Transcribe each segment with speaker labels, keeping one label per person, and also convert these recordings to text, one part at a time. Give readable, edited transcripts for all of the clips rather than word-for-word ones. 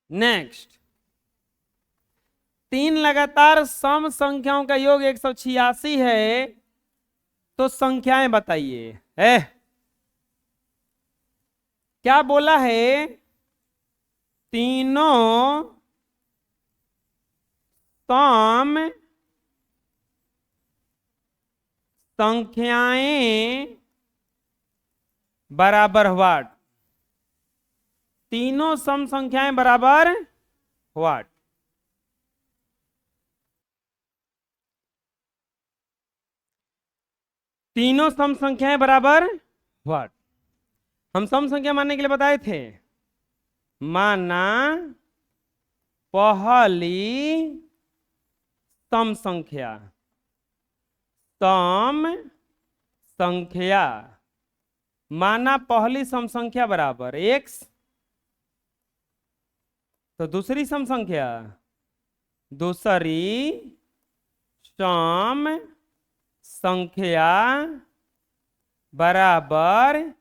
Speaker 1: Next, 3 लगातार सम संख्याओं का योग 186 है, तो संख्याएं बताइए। क्या बोला है? तीनों सम संख्याएं बराबर व्हाट? तीनों सम संख्याएं बराबर व्हाट? तीनों सम संख्याएं बराबर व्हाट? हम सम संख्या मानने के लिए बताए थे, माना पहली सम संख्या, सम संख्या माना पहली सम संख्या बराबर x, तो दूसरी सम संख्या दूसरी सम संख्या बराबर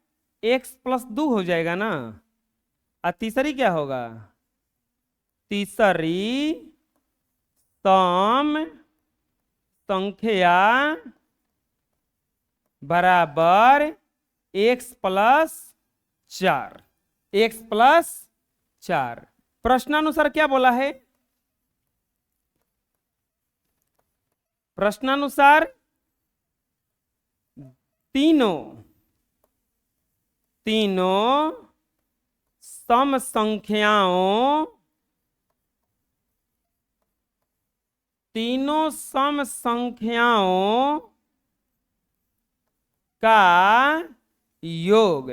Speaker 1: x+2 हो जाएगा ना। और तीसरी क्या होगा? तीसरी सम संख्या बराबर x+4। x+4 प्रश्नानुसार क्या बोला है? प्रश्नानुसार तीनों सम संख्याओं, तीनों सम संख्याओं का योग,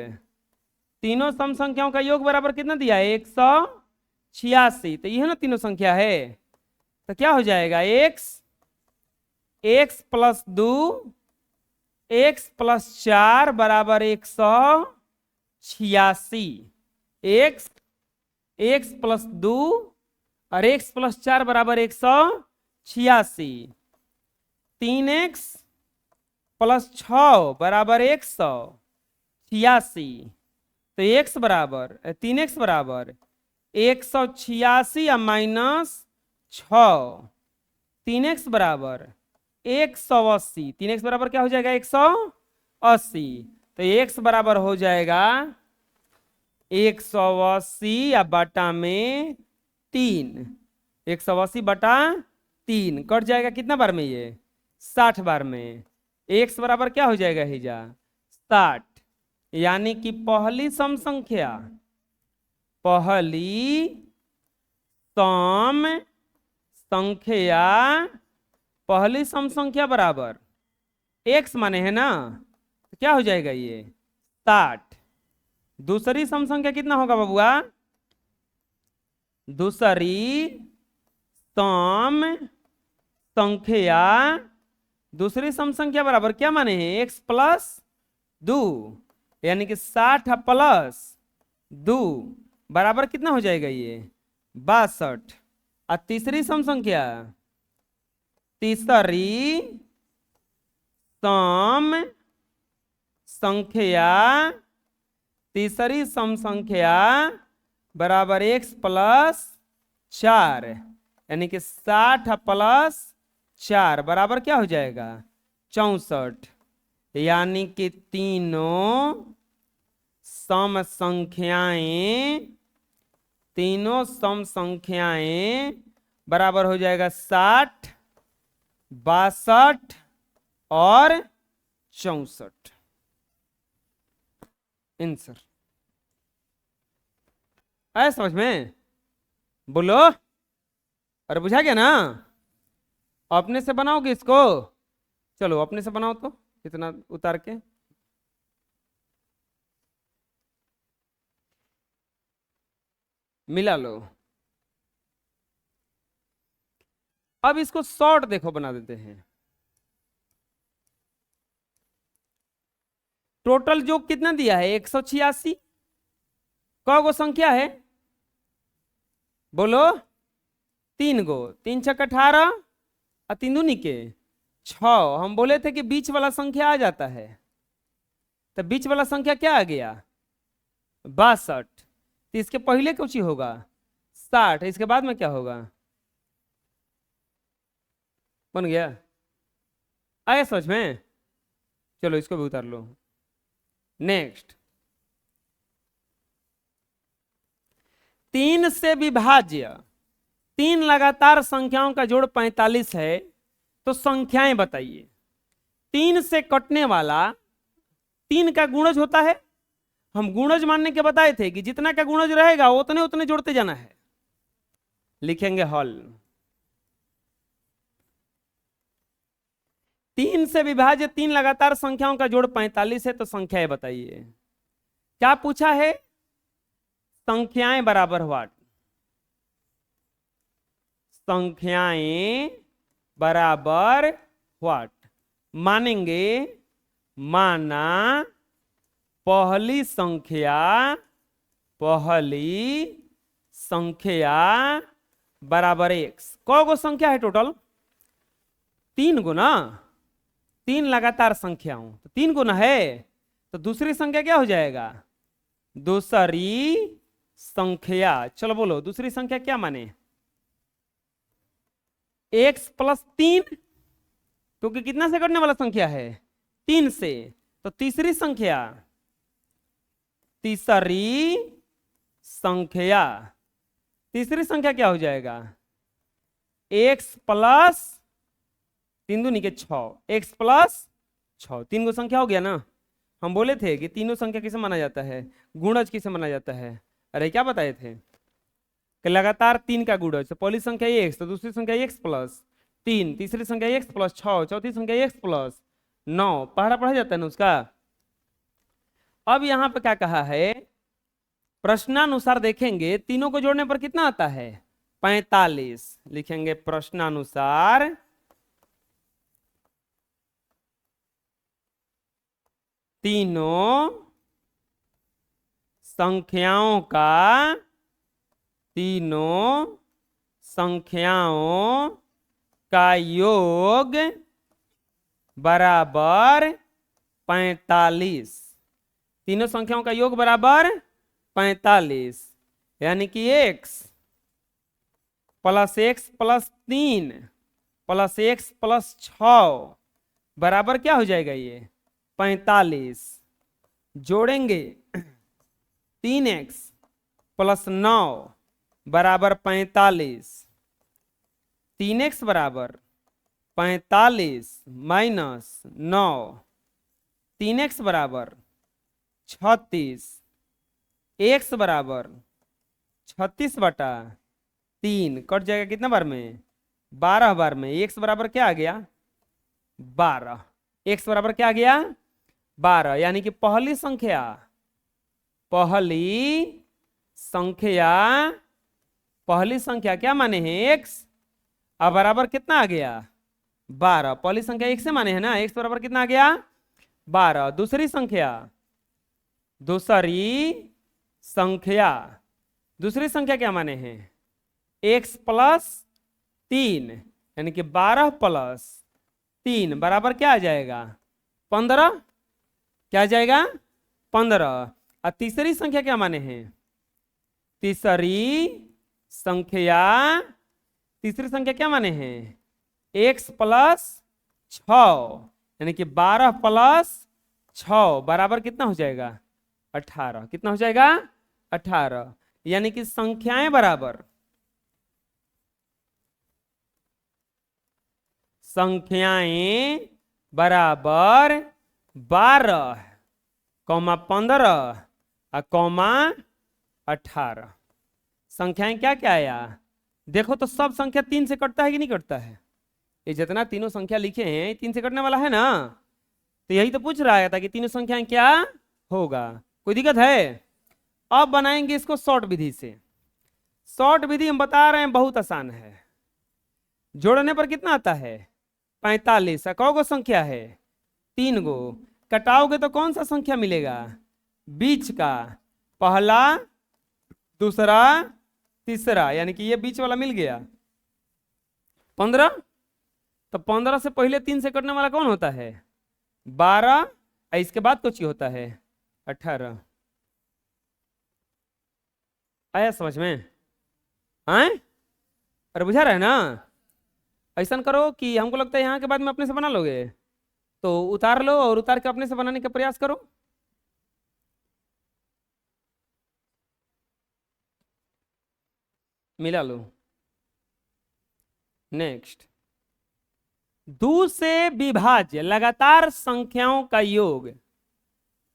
Speaker 1: तीनों सम संख्याओं का योग बराबर कितना दिया है? 186। तो यह ना तीनों संख्या है, तो क्या हो जाएगा? x+2 x+4 बराबर 186। x+2 और x+4 बराबर 186। 3x+6 बराबर 186। तो x बराबर 3x बराबर 186 या -6, 3x बराबर 180। 3x बराबर क्या हो जाएगा? 180। तो x बराबर हो जाएगा 180 या बटा में 3। 180 बटा 3 कट जाएगा कितना बार में? ये 60 बार में। x बराबर क्या हो जाएगा? हिजा 60। यानी कि पहली सम संख्या, पहली सम संख्या, पहली सम संख्या बराबर x माने है ना, तो क्या हो जाएगा? ये 60। दूसरी सम संख्या कितना होगा बबुआ? दूसरी सम संख्या, दूसरी सम संख्या बराबर क्या माने हैं? x+2, यानी कि 60 + 2 बराबर कितना हो जाएगा? ये 62। और तीसरी सम संख्या, तीसरी सम संख्या, तीसरी सम संख्या बराबर x+4, यानी कि 60 + 4 बराबर क्या हो जाएगा? 64। यानी कि तीनों सम संख्याएं, तीनों सम संख्याएं बराबर हो जाएगा 60, 62 और 64। आंसर आया समझ में? बोलो। अरे बुझा गया ना? अपने से बनाओगे इसको? चलो अपने से बनाओ तो, इतना उतार के। मिला लो। अब इसको शॉर्ट देखो बना देते हैं। टोटल जो कितना दिया है? 186। कौ गो संख्या है? बोलो। 3 गो। 3 छक 18 और 3 दूनी के 6। हम बोले थे कि बीच वाला संख्या आ जाता है, तो बीच वाला संख्या क्या आ गया? 62। तो इसके पहले कुछ ही होगा 60, इसके बाद में क्या होगा? बन गया? आया समझ में? चलो इसको भी उतार लो। नेक्स्ट, 3 से विभाज्य 3 लगातार संख्याओं का जोड़ 45 है, तो संख्याएं बताइए। 3 से कटने वाला 3 का गुणज होता है। हम गुणज मानने के बताए थे कि जितना का गुणज रहेगा उतने उतने जोड़ते जाना है। लिखेंगे हल। 3 से विभाज्य 3 लगातार संख्याओं का जोड़ 45 है, तो संख्याएं बताइए। क्या पूछा है? संख्याएं बराबर व्हाट? संख्याएं बराबर व्हाट? मानेंगे, माना पहली संख्या बराबर x। कौ गो संख्या है टोटल? 3 गो ना। 3 लगातार संख्याओं तो 3 गुना है, तो दूसरी संख्या क्या हो जाएगा? दूसरी संख्या। चलो बोलो दूसरी संख्या क्या माने? x प्लस 3, क्योंकि कितना से कटने वाला संख्या है? 3 से। तो तीसरी संख्या तीसरी संख्या क्या हो जाएगा? x प्लस 3 दूनी के 6, x प्लस 6। 3 गो संख्या हो गया ना। हम बोले थे कि तीनों संख्या किसे माना जाता है? गुणज किसे माना जाता है? अरे क्या बताए थे कि लगातार 3 का गुणज, तो पहली संख्या x, तो दूसरी संख्या x प्लस 3, तीसरी संख्या x प्लस 6, चौथी संख्या x प्लस 9। पढ़ा जाता है ना उसका। अब यहां पे क्या कहा है? प्रश्नानुसार देखेंगे तीनों को जोड़ने पर कितना आता है? 45। लिखेंगे प्रश्नानुसार तीनों संख्याओं का योग बराबर 45। तीनों संख्याओं का योग बराबर 45, यानी कि x plus x plus 3 plus x plus 6 बराबर क्या हो जाएगा? ये 45। जोड़ेंगे 3x प्लस 9 बराबर 45। 3x बराबर 45 माइनस 9, 3x बराबर 36, x बराबर 36/3 कट जाएगा कितना बार में? 12 बार में। x बराबर क्या आ गया? 12। x बराबर क्या आ गया? 12। यानी कि पहली संख्या क्या माने हैं? x। अब बराबर कितना आ गया? 12। पहली संख्या x से माने हैं ना। x बराबर कितना आ गया? 12। दूसरी संख्या क्या माने हैं? x प्लस 3, यानी कि 12 प्लस 3 बराबर क्या आ जाएगा? 15। क्या आ जाएगा? 15। और तीसरी संख्या क्या माने हैं? तीसरी संख्या क्या माने हैं? x प्लस 6, यानी कि 12 प्लस 6 बराबर कितना हो जाएगा? 18। कितना हो जाएगा? 18। यानी कि संख्याएं बराबर 12, 15 और 18। संख्याएं क्या क्या आया? देखो तो सब संख्या 3 से कटता है कि नहीं कटता है? ये जितना तीनों संख्या लिखे हैं 3 से कटने वाला है ना। तो यही तो पूछ रहा था कि तीनों संख्याएं क्या होगा। कोई दिक्कत है? अब बनाएंगे इसको शॉर्ट विधि से। शॉर्ट विधि हम बता रहे हैं बहुत आसान है। जोड़ने पर कितना आता है? 45। कौ गो संख्या है? 3 गो। कटाओगे तो कौन सा संख्या मिलेगा? बीच का, पहला, दूसरा, तीसरा, यानी कि ये बीच वाला मिल गया 15। तो 15 से पहले 3 से कटने वाला कौन होता है? 12। इसके बाद कुछ होता है 18। आया समझ में? हैं? अरे बुझा रहा है ना? ऐसा करो कि हमको लगता है यहाँ के बाद में अपने से बना लोगे, तो उतार लो और उतार के अपने से बनाने का प्रयास करो। मिला लो। नेक्स्ट, दो से विभाज्य लगातार संख्याओं का योग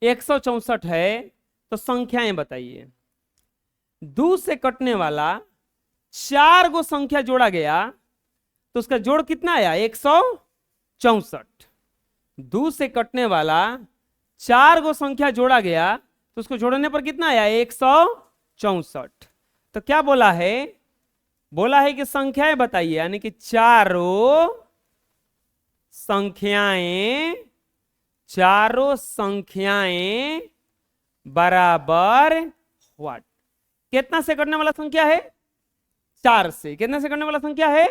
Speaker 1: 164 है, तो संख्याएं बताइए। दो से कटने वाला 4 गो संख्या जोड़ा गया तो उसका जोड़ कितना आया? 164। दो से कटने वाला 4 गो संख्या जोड़ा गया तो उसको जोड़ने पर कितना आया? 164। तो क्या बोला है? बोला है कि संख्याएं बताइए, यानी कि चारों संख्याएं बराबर व्हाट? कितना से कटने वाला संख्या है? 4 से। कितने से कटने वाला संख्या है?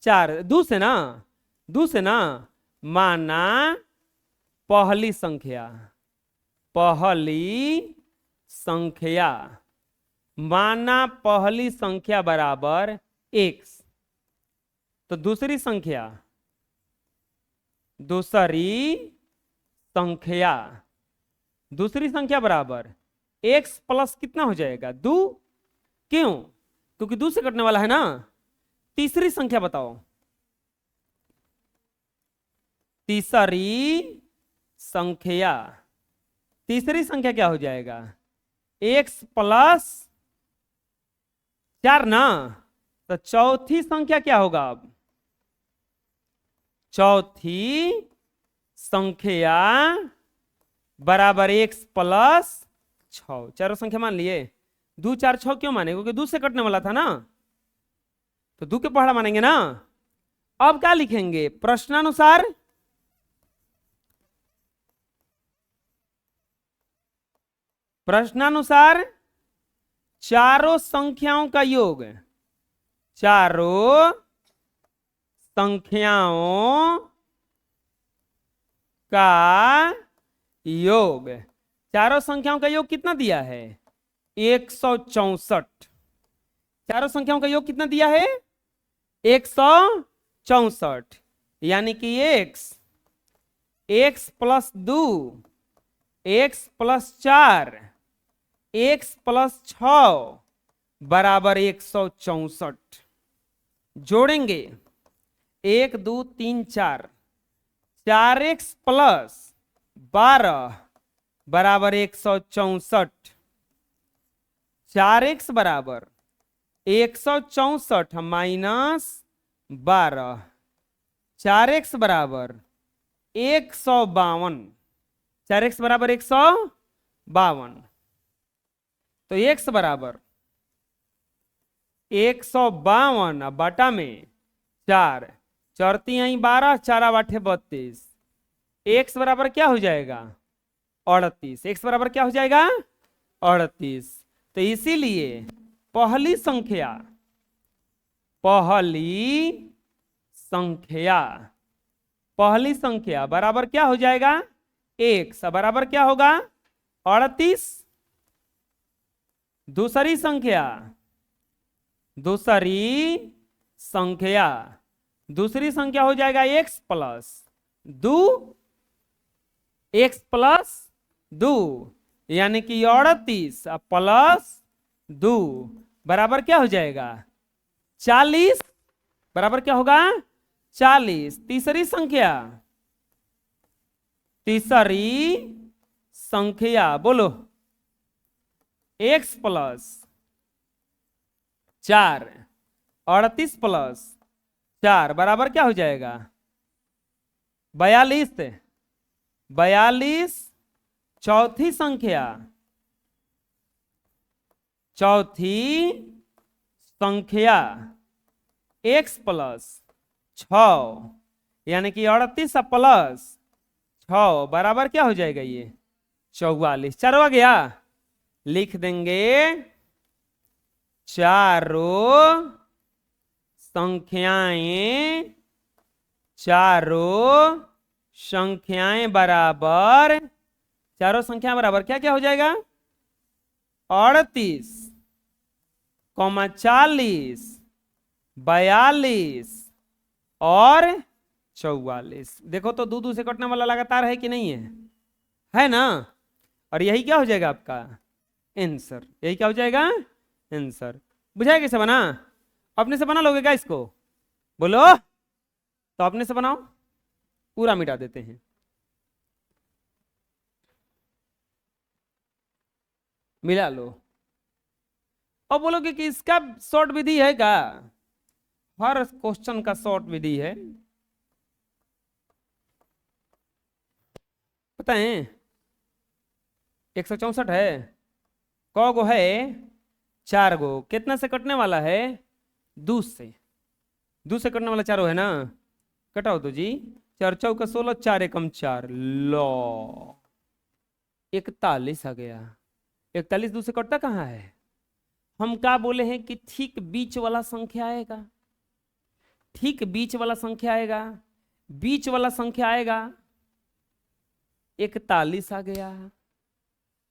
Speaker 1: 4। दो से ना, दो से ना, माना पहली संख्या माना पहली संख्या बराबर x, तो दूसरी संख्या बराबर x प्लस कितना हो जाएगा? 2। क्यों? क्योंकि 2 से कटने वाला है ना। तीसरी संख्या बताओ। तीसरी संख्या क्या हो जाएगा? x प्लस 4 ना। तो चौथी संख्या क्या होगा? अब चौथी संख्या बराबर x प्लस 6। चारों संख्या मान लिए। 2 4 6 क्यों माने? क्योंकि 2 से कटने वाला था ना, तो 2 के पहाड़ा मानेंगे ना। अब क्या लिखेंगे? प्रश्नानुसार चारों संख्याओं का योग, चारों संख्याओं का योग, चारों संख्याओं का योग कितना दिया है? 164। चारों संख्याओं का योग कितना दिया है? 164। यानी कि x plus 2, x plus 4, x plus 6 बराबर 164। जोड़ेंगे 1 2 3 4, 4x प्लस 12 बराबर 164। 4x बराबर 164 माइनस 12, 4x बराबर 152। 4x बराबर 152। तो x बराबर 152 बटा में 4, चौरती आई 12, 4 8 32। x बराबर क्या हो जाएगा? 38। x बराबर क्या हो जाएगा? 38। तो इसीलिए पहली संख्या बराबर क्या हो जाएगा? x बराबर क्या होगा? 38। दूसरी संख्या हो जाएगा x प्लस 2, x प्लस 2, यानी कि 38 प्लस 2 बराबर क्या हो जाएगा? 40। बराबर क्या होगा? 40। तीसरी संख्या बोलो, x प्लस 4, 38 प्लस 4 बराबर क्या हो जाएगा? 42। 42। चौथी संख्या x प्लस 6, यानी कि 38 प्लस 6 बराबर क्या हो जाएगा? ये 44। चारों आ गया। लिख देंगे चारों संख्याएं बराबर, चारों संख्या बराबर क्या क्या हो जाएगा? 38 कॉमा 40, 42 और 44। देखो तो दो से कटने वाला लगातार है कि नहीं है ना। और यही क्या हो जाएगा आपका आंसर, यही क्या हो जाएगा आंसर। बुझाया कैसे बना? अपने से बना लोगे क्या इसको? बोलो तो अपने से बनाओ, पूरा मिटा देते हैं। मिला लो। और बोलोगे कि इसका शॉर्ट विधि है क्या? हर क्वेश्चन का शॉर्ट विधि है, पता है। 164 है, कौ गो है? 4 गो। कितना से कटने वाला है? 2 से। 2 से कटने वाला 4 है ना, कटाओ तो जी। 4 चौका 16, 4 एकम 4, लो 41 आ गया। 41 2 से कटता कहाँ है? हम क्या बोले हैं कि ठीक बीच वाला संख्या आएगा, ठीक बीच वाला संख्या आएगा, बीच वाला संख्या आएगा। 41 आ गया,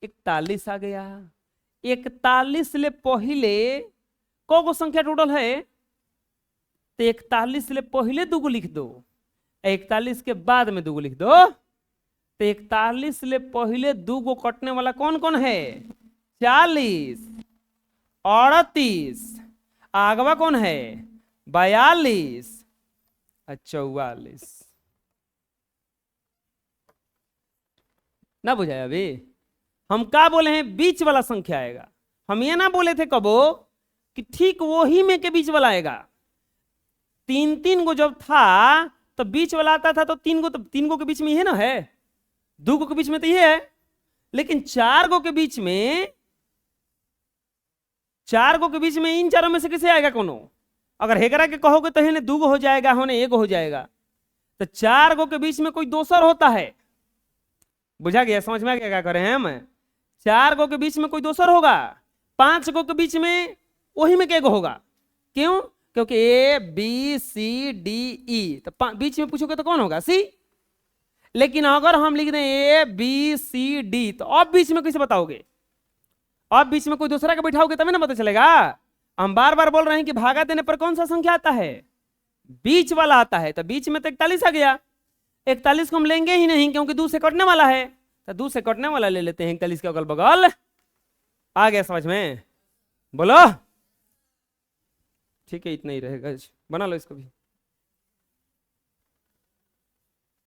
Speaker 1: 41 आ गया। 41 ले पहले कौ गो संख्या टोटल है? तो 41 ले पहले 2 गो लिख दो, 41 के बाद में 2 गो लिख दो। तो 41 ले पहले 2 गो कटने वाला कौन कौन है? 40, 38, आगवा कौन है? 42 और 44। ना बुझाया अभी? हम क्या बोले हैं? बीच वाला संख्या आएगा। हम ये ना बोले थे कबो कि ठीक वो ही में के बीच वाला आएगा। 3 गो जब था तो बीच वाला आता था, तो 3 गो के बीच में ये ना है, 2 गो के बीच में तो ये है। लेकिन 4 गो के बीच में, 4 गो के बीच में इन चारों में से किसे आएगा कोनो? अगर हेकरा के कहोगे तो हेने 2 गो हो जाएगा, होने 1 हो जाएगा। तो 4 गो के बीच में कोई दोसर होता है। बुझा गया? समझ में आ गया क्या कर रहे हैं हम? 4 गो के बीच में कोई दोसर होगा, 5 गो के बीच में वही में केगो होगा। क्यों? क्योंकि A B C D E, तो बीच में पूछोगे तो कौन होगा? सी। लेकिन अगर हम लिख दें ए बी सी डी, तो अब बीच में कैसे बताओगे? अब बीच में कोई दूसरा का बैठाओगे तभी ना पता चलेगा। हम बार बार बोल रहे हैं कि भागा देने पर कौन सा संख्या आता है? बीच वाला आता है। तो बीच में तो 41 आ गया। 41 को हम लेंगे ही नहीं क्योंकि 2 से कटने वाला है, तो 2 से कटने वाला ले लेते हैं 41 के अगल बगल। आ गया समझ में? बोलो। ठीक है, इतना ही रहेगा, बना लो इसको भी।